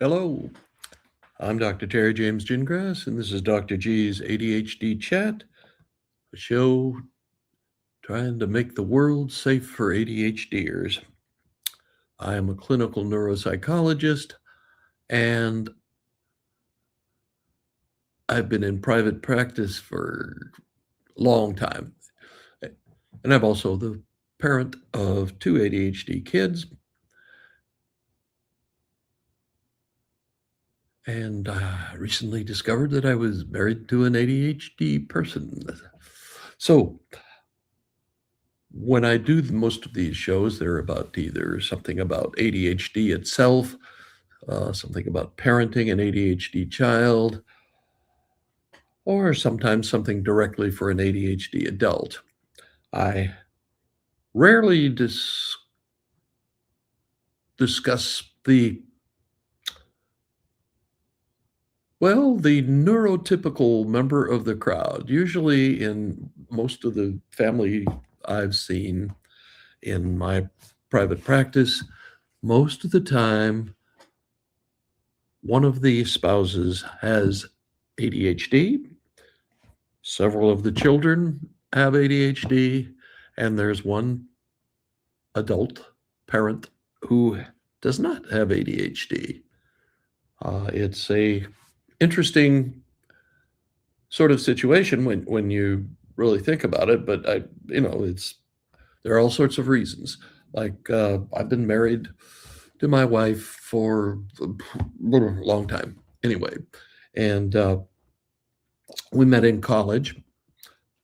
Hello, I'm Dr. Terry James Gingras, and this is Dr. G's ADHD Chat, a show trying to make the world safe for ADHDers. I am a clinical neuropsychologist, and I've been in private practice for a long time. And I'm also the parent of two ADHD kids. And I recently discovered that I was married to an ADHD person. So, when I do most of these shows, they're about either something about ADHD itself, something about parenting an ADHD child, or sometimes something directly for an ADHD adult. I rarely discuss the neurotypical member of the crowd. Usually, in most of the family I've seen in my private practice, most of the time, one of the spouses has ADHD. Several of the children have ADHD, and there's one adult parent who does not have ADHD. It's a interesting sort of situation when you really think about it, but there are all sorts of reasons. Like I've been married to my wife for a long time anyway, and we met in college.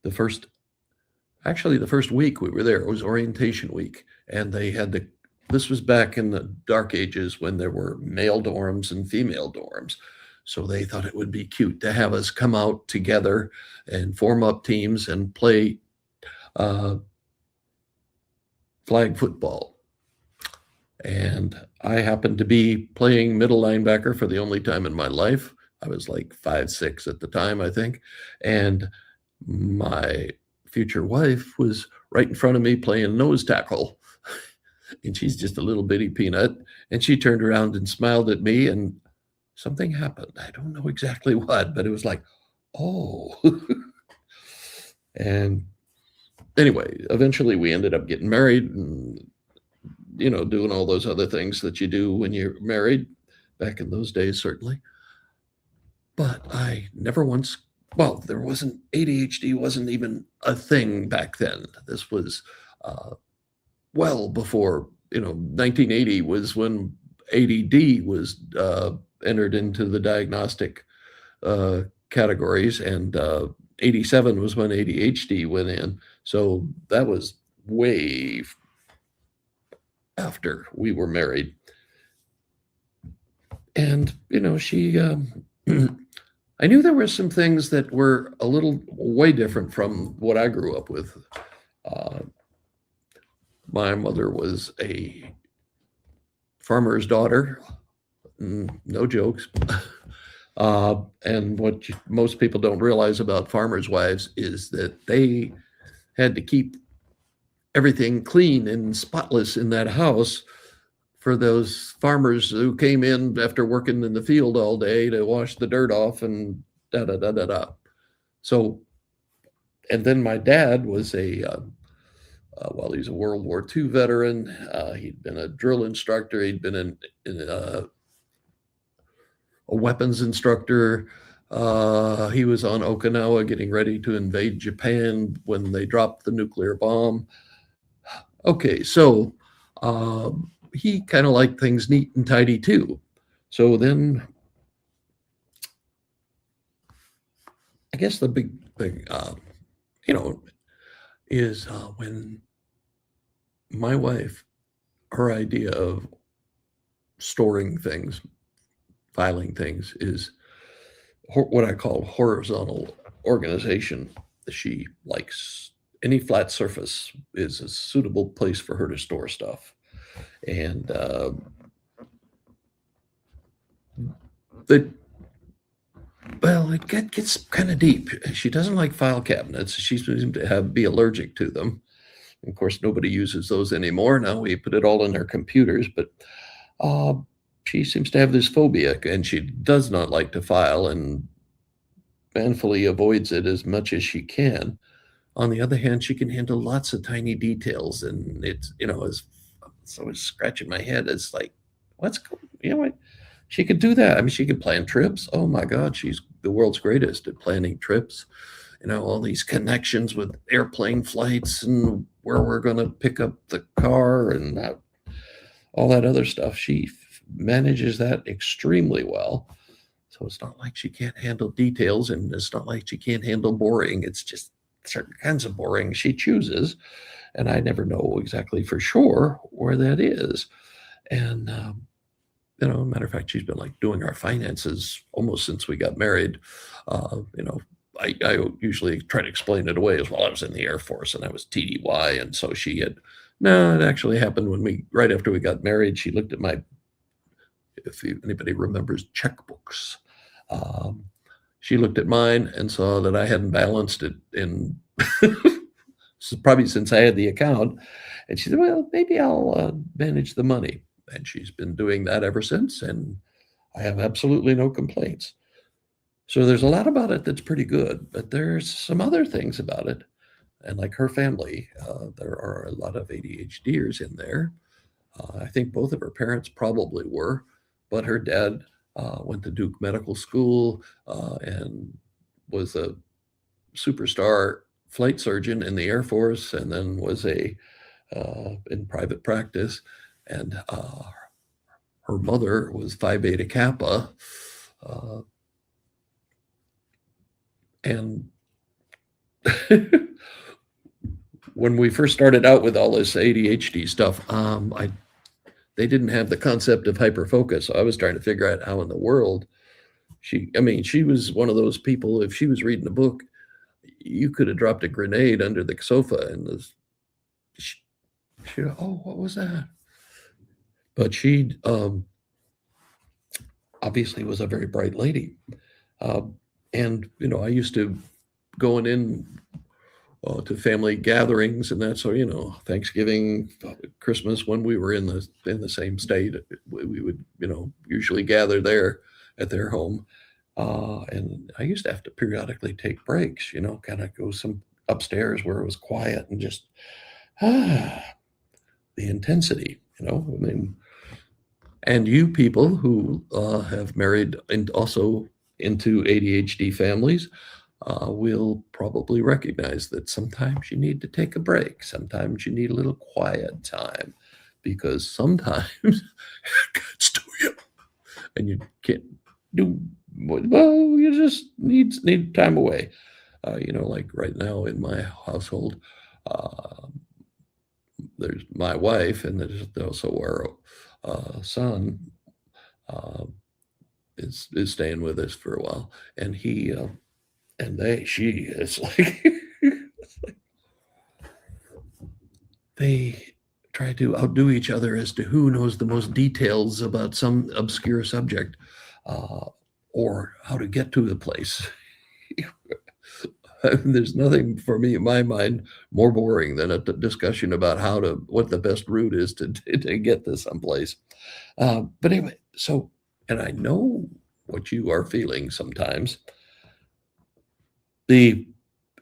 The first the first week we were there, it was orientation week, and this was back in the dark ages when there were male dorms and female dorms. So they thought it would be cute to have us come out together and form up teams and play uh, flag football. And I happened to be playing middle linebacker for the only time in my life. I was like 5'6" at the time, I think. And my future wife was right in front of me playing nose tackle. And she's just a little bitty peanut. And she turned around and smiled at me, and something happened. I don't know exactly what, but it was like, oh. And anyway, eventually we ended up getting married and, doing all those other things that you do when you're married, back in those days, certainly. But I never once, well, there wasn't, ADHD wasn't even a thing back then. This was well before, 1980 was when ADD was entered into the diagnostic categories, and 87 was when ADHD went in. So that was way after we were married. And, she, I knew there were some things that were a little way different from what I grew up with. My mother was a farmer's daughter, no jokes. And what most people don't realize about farmers' wives is that they had to keep everything clean and spotless in that house for those farmers who came in after working in the field all day to wash the dirt off and da da da da da. So, and then my dad was he's a World War II veteran. He'd been a drill instructor. He'd been a weapons instructor. He was on Okinawa getting ready to invade Japan when they dropped the nuclear bomb. Okay, so he kind of liked things neat and tidy too. So then, I guess the big thing, is when my wife, her idea of storing things, filing things, is what I call horizontal organization. She likes any flat surface is a suitable place for her to store stuff. And it gets kind of deep. She doesn't like file cabinets. She seems to be allergic to them. Of course, nobody uses those anymore. Now we put it all in our computers. But she seems to have this phobia, and she does not like to file and manfully avoids it as much as she can. On the other hand, she can handle lots of tiny details, and it's always scratching my head. It's like, what's going, what? She could do that. I mean, she could plan trips. Oh my God, she's the world's greatest at planning trips. All these connections with airplane flights and where we're going to pick up the car and all that other stuff. She manages that extremely well. So it's not like she can't handle details, and it's not like she can't handle boring. It's just certain kinds of boring she chooses. And I never know exactly for sure where that is. And, matter of fact, she's been like doing our finances almost since we got married. I usually try to explain it away as well. I was in the Air Force and I was TDY. And so no, it actually happened right after we got married, she looked at if anybody remembers checkbooks. She looked at mine and saw that I hadn't balanced it probably since I had the account. And she said, well, maybe I'll manage the money. And she's been doing that ever since. And I have absolutely no complaints. So there's a lot about it that's pretty good, but there's some other things about it. And like her family, there are a lot of ADHDers in there. I think both of her parents probably were, but her dad went to Duke Medical School and was a superstar flight surgeon in the Air Force, and then was in private practice. And her mother was Phi Beta Kappa. And when we first started out with all this ADHD stuff, they didn't have the concept of hyperfocus. So I was trying to figure out how in the world she was one of those people, if she was reading a book, you could have dropped a grenade under the sofa and oh, what was that? But she obviously was a very bright lady. And, I used to going in to family gatherings and that. So, Thanksgiving, Christmas, when we were in the same state, we would, usually gather there at their home. And I used to have to periodically take breaks, kind of go some upstairs where it was quiet and just, the intensity, and you people who have married and also into ADHD families will probably recognize that sometimes you need to take a break. Sometimes you need a little quiet time because sometimes it gets to you and you can't do, well, you just need time away. Like right now in my household, there's my wife and there's also our son is staying with us for a while, and she is like, they try to outdo each other as to who knows the most details about some obscure subject or how to get to the place. There's nothing for me in my mind more boring than a discussion about what the best route is to get to someplace. But anyway, and I know what you are feeling sometimes. The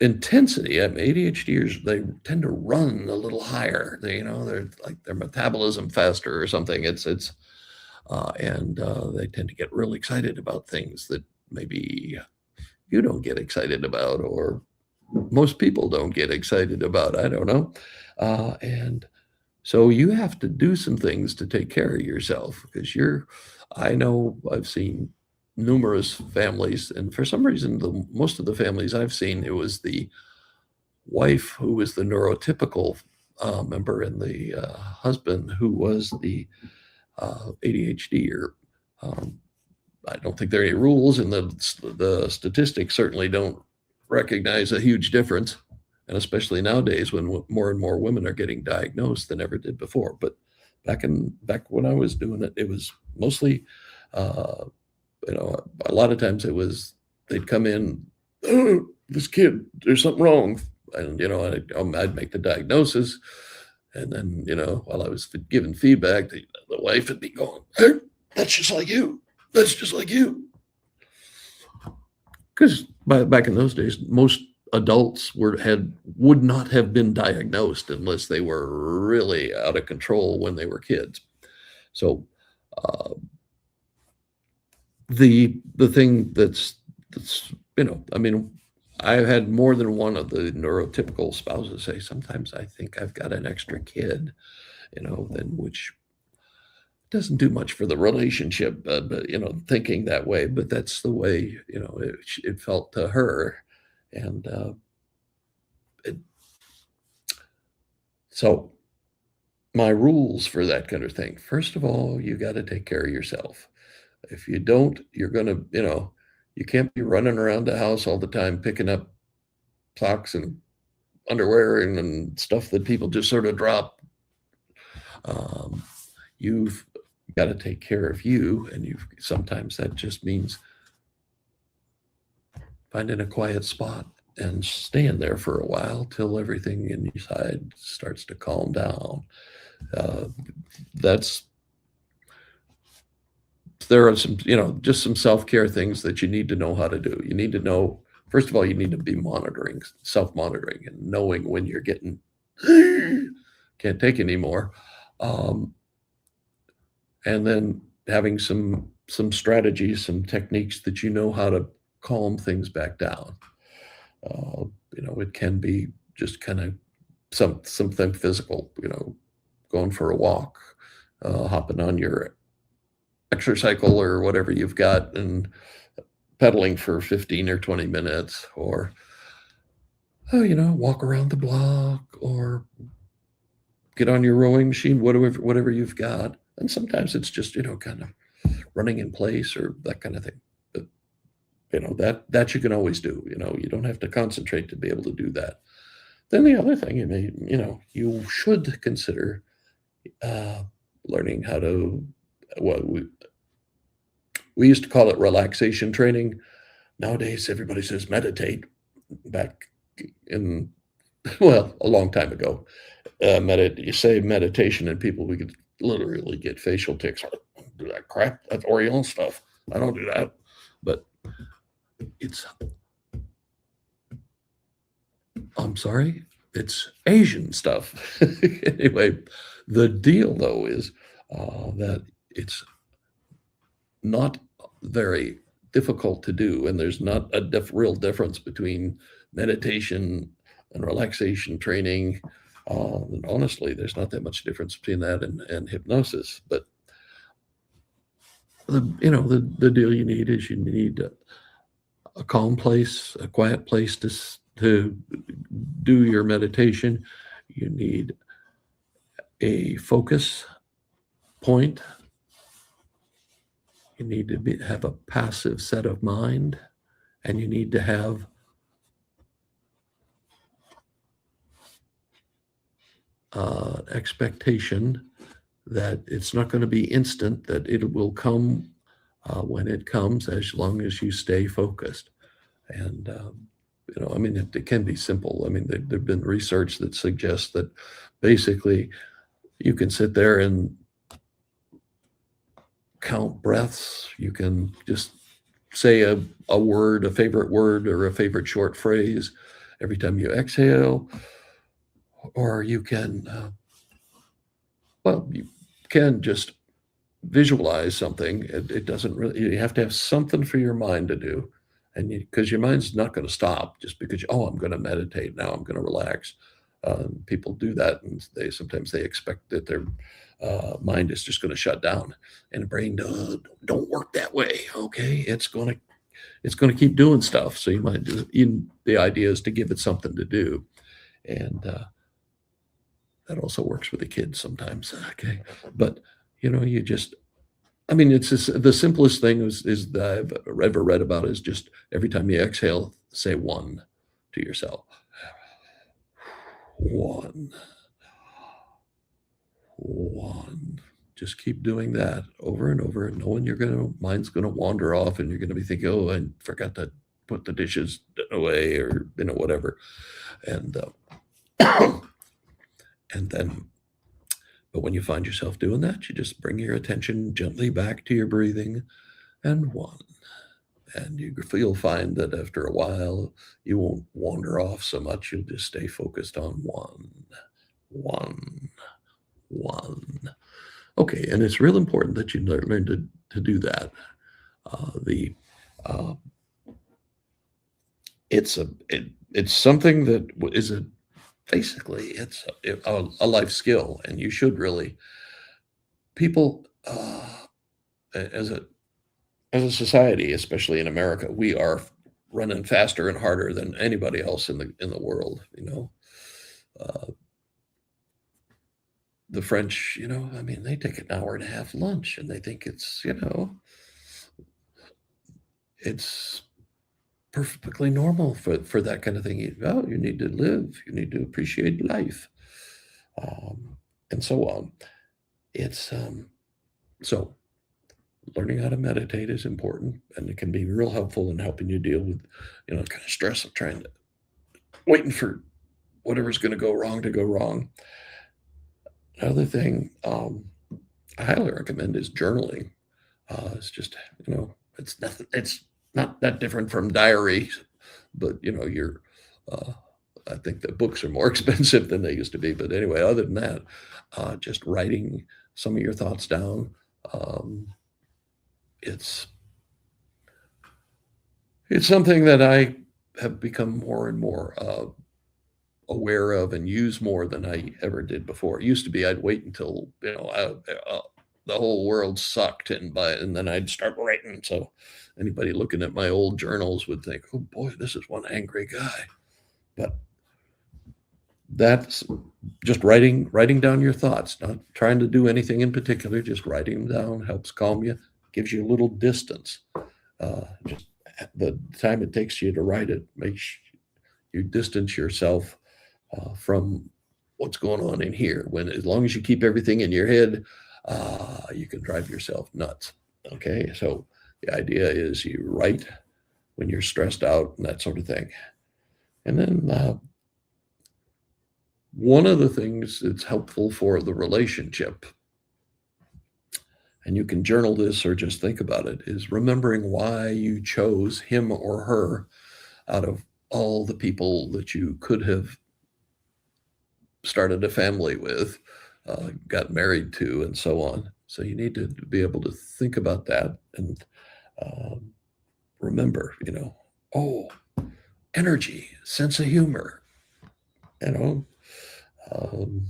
intensity, ADHDers, they tend to run a little higher. They're like their metabolism faster or something. And they tend to get real excited about things that maybe you don't get excited about, or most people don't get excited about. I don't know. And so you have to do some things to take care of yourself because I know I've seen numerous families, and for some reason, most of the families I've seen, it was the wife who was the neurotypical member and the husband who was the ADHDer. I don't think there are any rules, and the statistics certainly don't recognize a huge difference, and especially nowadays when more and more women are getting diagnosed than ever did before. But back when I was doing it, it was mostly, a lot of times they'd come in, oh, this kid, there's something wrong, and I'd make the diagnosis, and then while I was giving feedback, the wife would be going, hey, That's just like you. That's just like you. Because back in those days, most adults would not have been diagnosed unless they were really out of control when they were kids. So uh, the thing that's I mean, I've had more than one of the neurotypical spouses say, sometimes I think I've got an extra kid, than which doesn't do much for the relationship, but thinking that way, but that's the way, it felt to her. And it, so my rules for that kind of thing, first of all, you got to take care of yourself. If you don't, you're going to, you can't be running around the house all the time picking up socks and underwear and stuff that people just sort of drop. You've got to take care of you, and sometimes that just means finding a quiet spot and staying there for a while till everything inside starts to calm down. That's There are some, just some self-care things that you need to know how to do. You need to know, first of all, you need to be self-monitoring and knowing when you're getting can't take anymore. Um, and then having some strategies, some techniques that you know how to calm things back down. It can be just kind of something physical, going for a walk, hopping on your exercycle or whatever you've got and pedaling for 15 or 20 minutes, or walk around the block, or get on your rowing machine, whatever you've got. And sometimes it's just kind of running in place or that kind of thing. But that you can always do. You don't have to concentrate to be able to do that. Then the other thing you should consider learning how to, well, we used to call it relaxation training. Nowadays, everybody says meditate. Back in, well, a long time ago, you say meditation, and people, we could literally get facial tics. I don't do that crap. That's Oriental stuff. I don't do that. But I'm sorry, it's Asian stuff. Anyway, the deal though is that it's not very difficult to do, and there's not a real difference between meditation and relaxation training. And honestly, there's not that much difference between that and hypnosis. But the deal you need is you need a calm place, a quiet place to do your meditation. You need a focus point. You need to have a passive set of mind, and you need to have expectation that it's not going to be instant, that it will come when it comes, as long as you stay focused. And, I mean, it can be simple. I mean, there've been research that suggests that basically you can sit there and count breaths. You can just say a word, a favorite word, or a favorite short phrase every time you exhale. Or you can, you can just visualize something. It doesn't really, you have to have something for your mind to do. And because your mind's not going to stop just because, I'm going to meditate now, I'm going to relax. People do that, and sometimes they expect that their mind is just going to shut down, and the brain don't work that way. Okay, it's going to keep doing stuff. So you might the idea is to give it something to do, and that also works with the kids sometimes. Okay, but you just, I mean, it's just, the simplest thing is that I've ever read about is just every time you exhale, say one to yourself. One. Just keep doing that over and over, and knowing mind's gonna wander off, and you're gonna be thinking, "Oh, I forgot to put the dishes away," or whatever. And and then But when you find yourself doing that, you just bring your attention gently back to your breathing and one. And you'll find that after a while, you won't wander off so much. You'll just stay focused on one, one. Okay, and it's real important that you learn to do that. The uh, it's something that is basically it's a life skill, and you should really people as a society, especially in America, we are running faster and harder than anybody else in the world. Uh, the French, I mean, they take an hour and a half lunch, and they think it's perfectly normal for that kind of thing. You need to live, you need to appreciate life, and so on. It's so learning how to meditate is important, and it can be real helpful in helping you deal with kind of stress of trying to waiting for whatever's going to go wrong to go wrong. Another thing I highly recommend is journaling. It's just it's nothing. It's not that different from diary, but you're. I think that books are more expensive than they used to be. But anyway, other than that, just writing some of your thoughts down. Um, it's it's something that I have become more and more aware of and use more than I ever did before. It used to be I'd wait until the whole world sucked, and then I'd start writing. So anybody looking at my old journals would think, "Oh boy, this is one angry guy." But that's just writing down your thoughts, not trying to do anything in particular. Just writing them down helps calm you, gives you a little distance. Just the time it takes you to write it makes you distance yourself from what's going on in here. As long as you keep everything in your head, you can drive yourself nuts. Okay, so the idea is you write when you're stressed out and that sort of thing. And then one of the things that's helpful for the relationship, and you can journal this or just think about it, is remembering why you chose him or her out of all the people that you could have started a family with, got married to, and so on. So you need to be able to think about that and um, remember, oh, energy, sense of humor, you know. Um,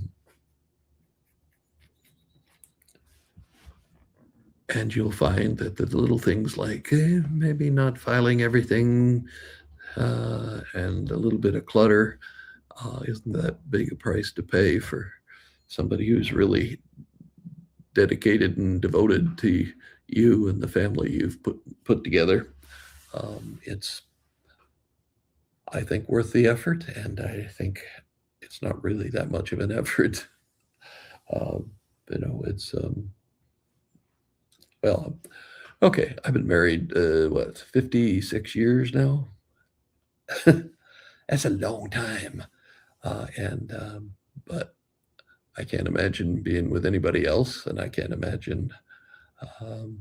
and you'll find that the little things like maybe not filing everything and a little bit of clutter isn't that big a price to pay for somebody who's really dedicated and devoted to you and the family you've put together. It's, I think, worth the effort, and I think it's not really that much of an effort. Um, it's well, okay. I've been married 56 years now. That's a long time, and but I can't imagine being with anybody else, and I can't imagine. Um,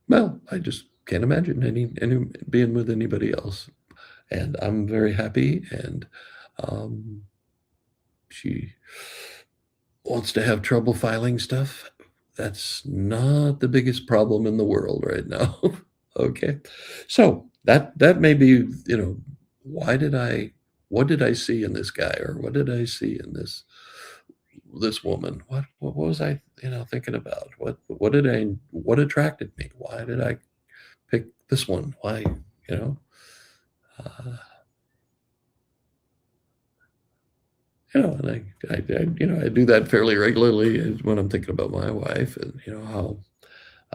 well, I just can't imagine any being with anybody else, and I'm very happy. And um, she wants to have trouble filing stuff. That's not the biggest problem in the world right now. Okay, so that may be why did I what did I see in this guy, or what did I see in this woman? What was I thinking about? What attracted me? Why did I pick this one? Why you know uh, and I do that fairly regularly when I'm thinking about my wife, and how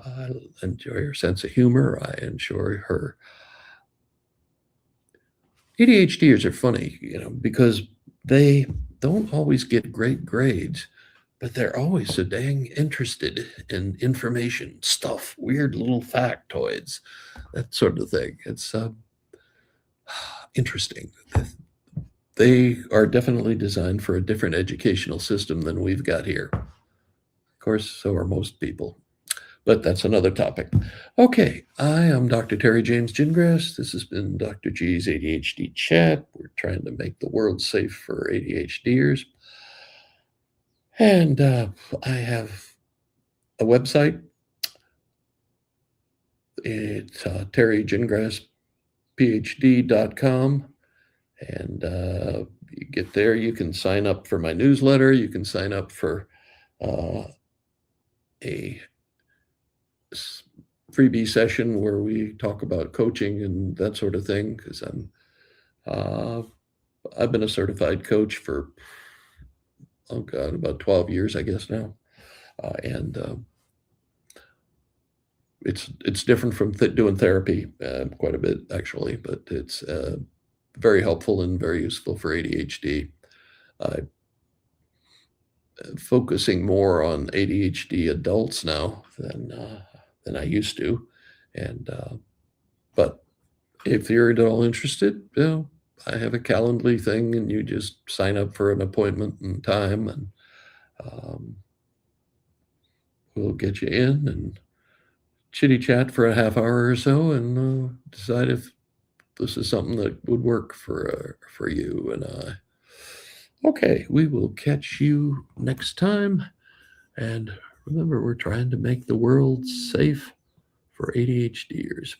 I enjoy her sense of humor. I enjoy her. ADHDers are funny, because they don't always get great grades, but they're always so dang interested in information, stuff, weird little factoids, that sort of thing. It's interesting. they are definitely designed for a different educational system than we've got here. Of course, so are most people. But that's another topic. Okay, I am Dr. Terry James Gingras. This has been Dr. G's ADHD Chat. We're trying to make the world safe for ADHDers. And I have a website. It's terrygingrasphd.com. And you get there, you can sign up for my newsletter. You can sign up for a freebie session where we talk about coaching and that sort of thing, because I've been a certified coach for, oh God, about 12 years, I guess now. And it's different from doing therapy quite a bit, actually, but it's very helpful and very useful for ADHD. Focusing more on ADHD adults now than I used to, and but if you're at all interested, I have a Calendly thing, and you just sign up for an appointment and time, and we'll get you in and chitty chat for a half hour or so, and decide if this is something that would work for you and I. Okay, we will catch you next time. And remember, we're trying to make the world safe for ADHDers.